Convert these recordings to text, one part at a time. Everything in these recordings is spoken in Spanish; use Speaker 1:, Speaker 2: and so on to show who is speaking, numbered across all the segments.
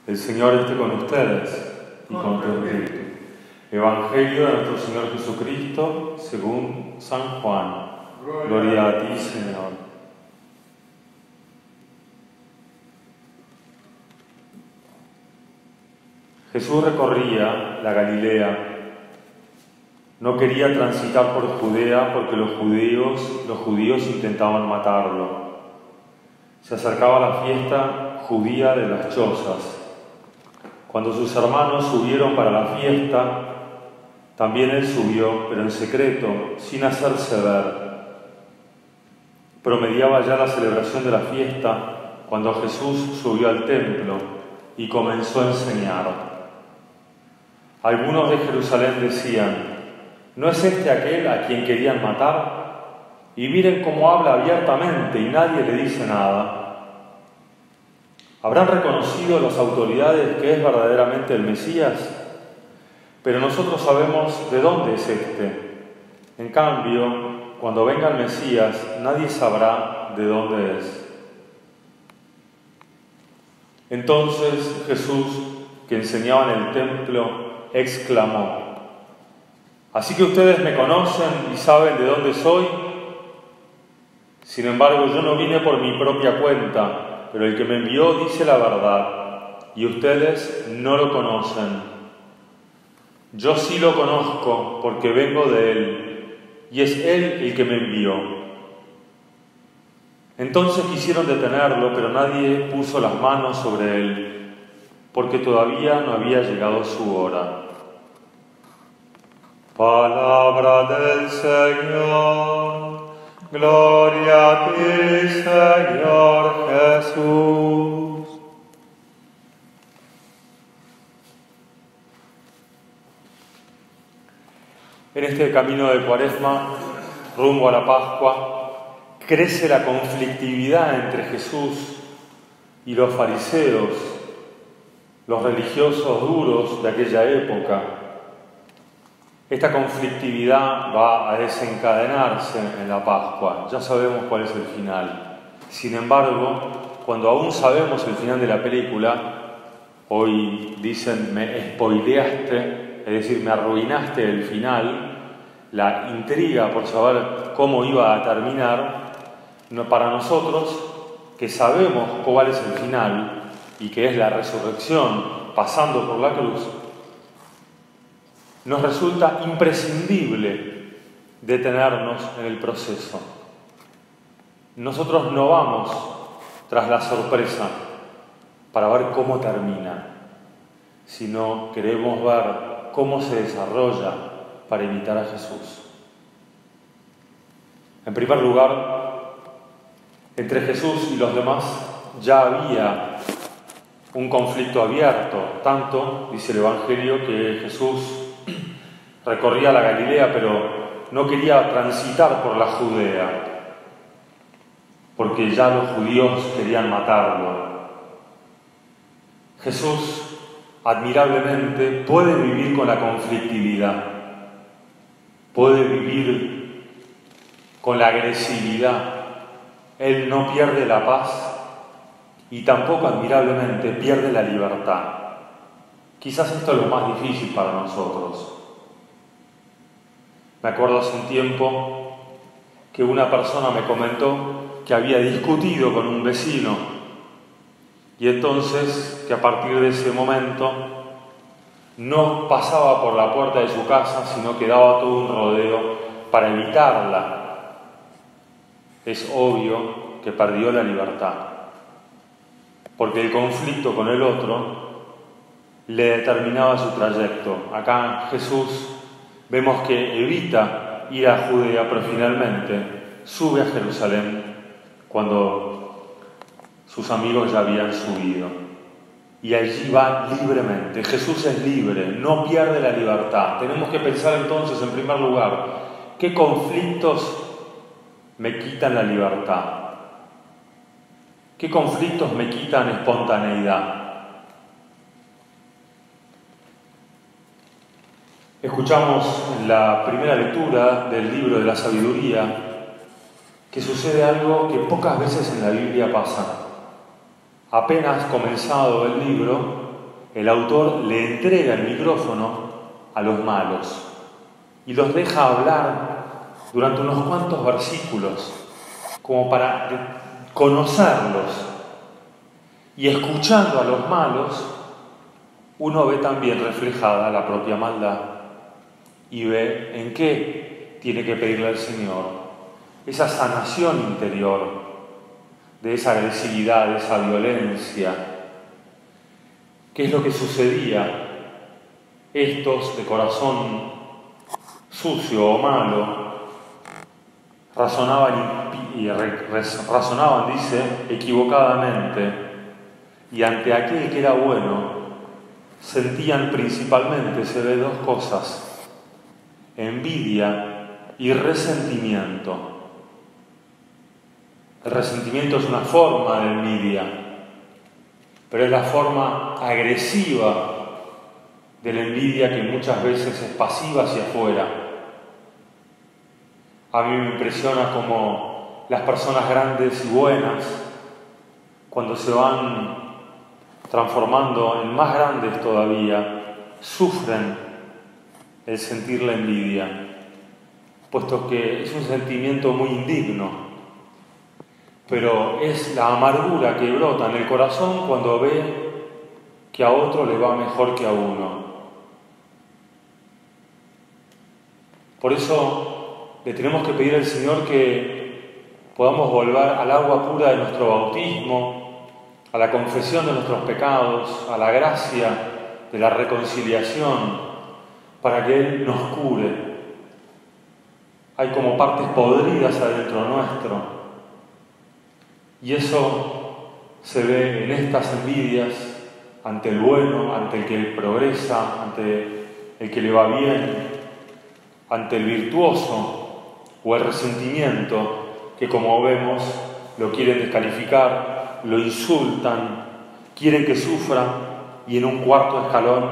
Speaker 1: El Señor esté con ustedes y con tu espíritu. Evangelio de nuestro Señor Jesucristo según San Juan. Gloria a ti, Señor. Jesús recorría la Galilea. No quería transitar por Judea porque los judíos intentaban matarlo. Se acercaba la fiesta judía de las Chozas. Cuando sus hermanos subieron para la fiesta, también él subió, pero en secreto, sin hacerse ver. Promediaba ya la celebración de la fiesta cuando Jesús subió al templo y comenzó a enseñar. Algunos de Jerusalén decían: ¿no es este aquel a quien querían matar? Y miren cómo habla abiertamente y nadie le dice nada. ¿Habrán reconocido las autoridades que es verdaderamente el Mesías? Pero nosotros sabemos de dónde es este. En cambio, cuando venga el Mesías, nadie sabrá de dónde es. Entonces Jesús, que enseñaba en el templo, exclamó: ¿así que ustedes me conocen y saben de dónde soy? Sin embargo, yo no vine por mi propia cuenta, pero el que me envió dice la verdad, y ustedes no lo conocen. Yo sí lo conozco porque vengo de él, y es él el que me envió. Entonces quisieron detenerlo, pero nadie puso las manos sobre él, porque todavía no había llegado su hora. Palabra del Señor. Gloria a ti, Señor Jesús. En este camino de Cuaresma, rumbo a la Pascua, crece la conflictividad entre Jesús y los fariseos, los religiosos duros de aquella época. Esta conflictividad va a desencadenarse en la Pascua. Ya sabemos cuál es el final. Sin embargo, cuando aún sabemos el final de la película, hoy dicen me spoileaste, es decir, me arruinaste el final, la intriga por saber cómo iba a terminar, para nosotros que sabemos cuál es el final y que es la resurrección pasando por la cruz, nos resulta imprescindible detenernos en el proceso. Nosotros no vamos tras la sorpresa para ver cómo termina, sino queremos ver cómo se desarrolla para imitar a Jesús. En primer lugar, entre Jesús y los demás ya había un conflicto abierto, tanto, dice el Evangelio, que Jesús recorría la Galilea, pero no quería transitar por la Judea, porque ya los judíos querían matarlo. Jesús, admirablemente, puede vivir con la conflictividad, puede vivir con la agresividad. Él no pierde la paz y tampoco, admirablemente, pierde la libertad. Quizás esto es lo más difícil para nosotros. Me acuerdo hace un tiempo que una persona me comentó que había discutido con un vecino y entonces que a partir de ese momento no pasaba por la puerta de su casa, sino que daba todo un rodeo para evitarla. Es obvio que perdió la libertad, porque el conflicto con el otro le determinaba su trayecto. Acá Jesús vemos que evita ir a Judea, pero finalmente sube a Jerusalén cuando sus amigos ya habían subido. Y allí va libremente. Jesús es libre, no pierde la libertad. Tenemos que pensar entonces, en primer lugar, ¿qué conflictos me quitan la libertad? ¿Qué conflictos me quitan espontaneidad? Escuchamos en la primera lectura del libro de la sabiduría que sucede algo que pocas veces en la Biblia pasa. Apenas comenzado el libro, el autor le entrega el micrófono a los malos y los deja hablar durante unos cuantos versículos, como para conocerlos. Y escuchando a los malos, uno ve también reflejada la propia maldad y ve en qué tiene que pedirle al Señor esa sanación interior de esa agresividad, de esa violencia. ¿Qué es lo que sucedía? Estos de corazón sucio o malo razonaban, dice, equivocadamente, y ante aquel que era bueno sentían principalmente, se ve, dos cosas: envidia y resentimiento. El resentimiento es una forma de envidia, pero es la forma agresiva de la envidia, que muchas veces es pasiva hacia afuera. A mí me impresiona cómo las personas grandes y buenas, cuando se van transformando en más grandes todavía, sufren el sentir la envidia, puesto que es un sentimiento muy indigno, pero es la amargura que brota en el corazón cuando ve que a otro le va mejor que a uno. Por eso le tenemos que pedir al Señor que podamos volver al agua pura de nuestro bautismo, a la confesión de nuestros pecados, a la gracia de la reconciliación, para que Él nos cure. Hay como partes podridas adentro nuestro, y eso se ve en estas envidias ante el bueno, ante el que progresa, ante el que le va bien, ante el virtuoso, o el resentimiento, que como vemos lo quieren descalificar, lo insultan, quieren que sufra, y en un cuarto escalón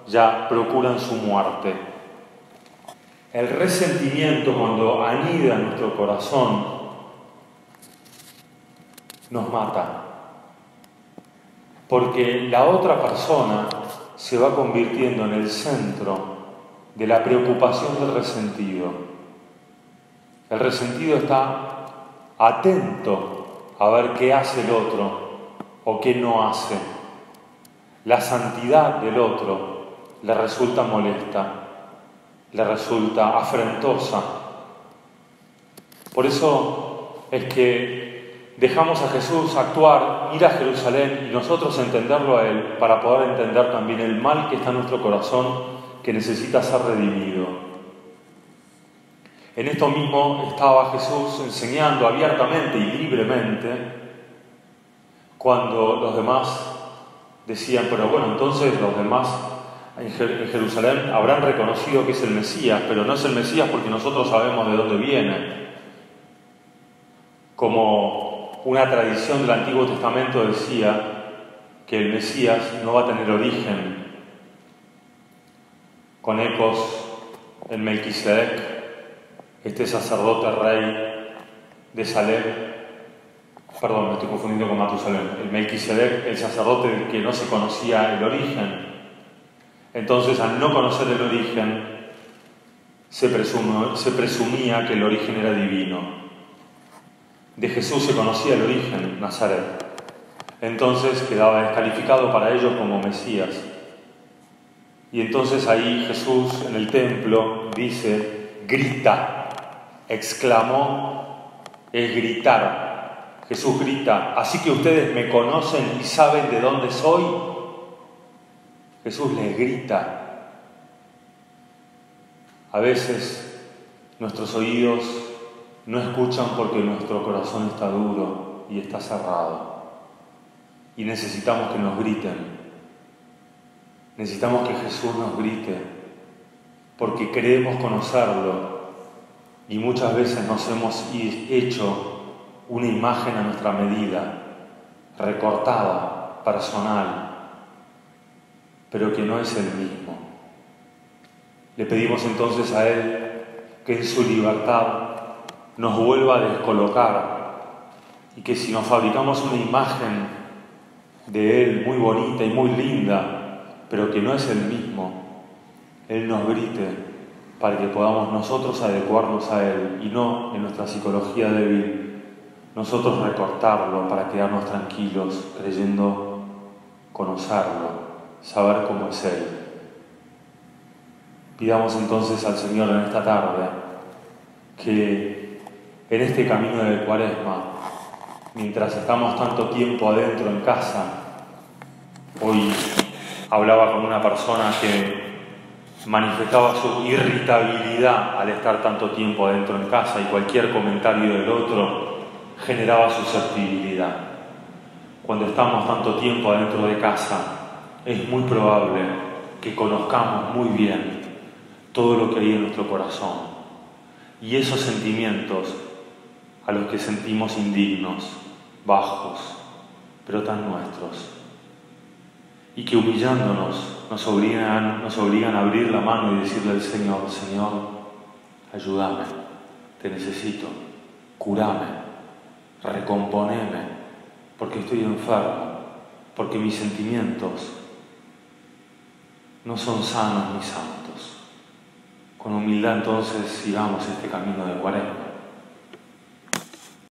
Speaker 1: ya procuran su muerte. El resentimiento, cuando anida en nuestro corazón, nos mata, porque la otra persona se va convirtiendo en el centro de la preocupación del resentido. El resentido está atento a ver qué hace el otro o qué no hace. La santidad del otro le resulta molesta, le resulta afrentosa. Por eso es que dejamos a Jesús actuar, ir a Jerusalén y nosotros entenderlo a Él, para poder entender también el mal que está en nuestro corazón, que necesita ser redimido. En esto mismo estaba Jesús enseñando abiertamente y libremente, cuando los demás decían: pero bueno, entonces los demás en Jerusalén habrán reconocido que es el Mesías, pero no es el Mesías porque nosotros sabemos de dónde viene. Como una tradición del Antiguo Testamento decía que el Mesías no va a tener origen, con ecos en Melquisedec, este sacerdote rey de Salem. Perdón, me estoy confundiendo con Matusalén. El Melquisedec, el sacerdote del que no se conocía el origen. Entonces, al no conocer el origen, se presumía que el origen era divino. De Jesús se conocía el origen, Nazaret. Entonces quedaba descalificado para ellos como Mesías. Y entonces ahí Jesús en el templo dice, grita, exclamó, es gritar. Jesús grita: así que ustedes me conocen y saben de dónde soy. Jesús les grita. A veces nuestros oídos no escuchan porque nuestro corazón está duro y está cerrado. Y necesitamos que nos griten. Necesitamos que Jesús nos grite, porque creemos conocerlo y muchas veces nos hemos hecho una imagen a nuestra medida, recortada, personal, pero que no es el mismo. Le pedimos entonces a Él que en su libertad nos vuelva a descolocar, y que si nos fabricamos una imagen de Él muy bonita y muy linda, pero que no es el mismo, Él nos grite para que podamos nosotros adecuarnos a Él y no en nuestra psicología débil, nosotros recortarlo para quedarnos tranquilos, creyendo conocerlo, saber cómo es Él. Pidamos entonces al Señor en esta tarde que en este camino de Cuaresma, mientras estamos tanto tiempo adentro en casa, hoy hablaba con una persona que manifestaba su irritabilidad al estar tanto tiempo adentro en casa y cualquier comentario del otro generaba susceptibilidad. Cuando estamos tanto tiempo adentro de casa, es muy probable que conozcamos muy bien todo lo que hay en nuestro corazón y esos sentimientos a los que sentimos indignos, bajos, pero tan nuestros, y que humillándonos nos obligan a abrir la mano y decirle al Señor: Señor, ayúdame, te necesito, curame, recomponeme, porque estoy enfermo, porque mis sentimientos no son sanos ni santos. Con humildad entonces sigamos este camino de Cuaresma.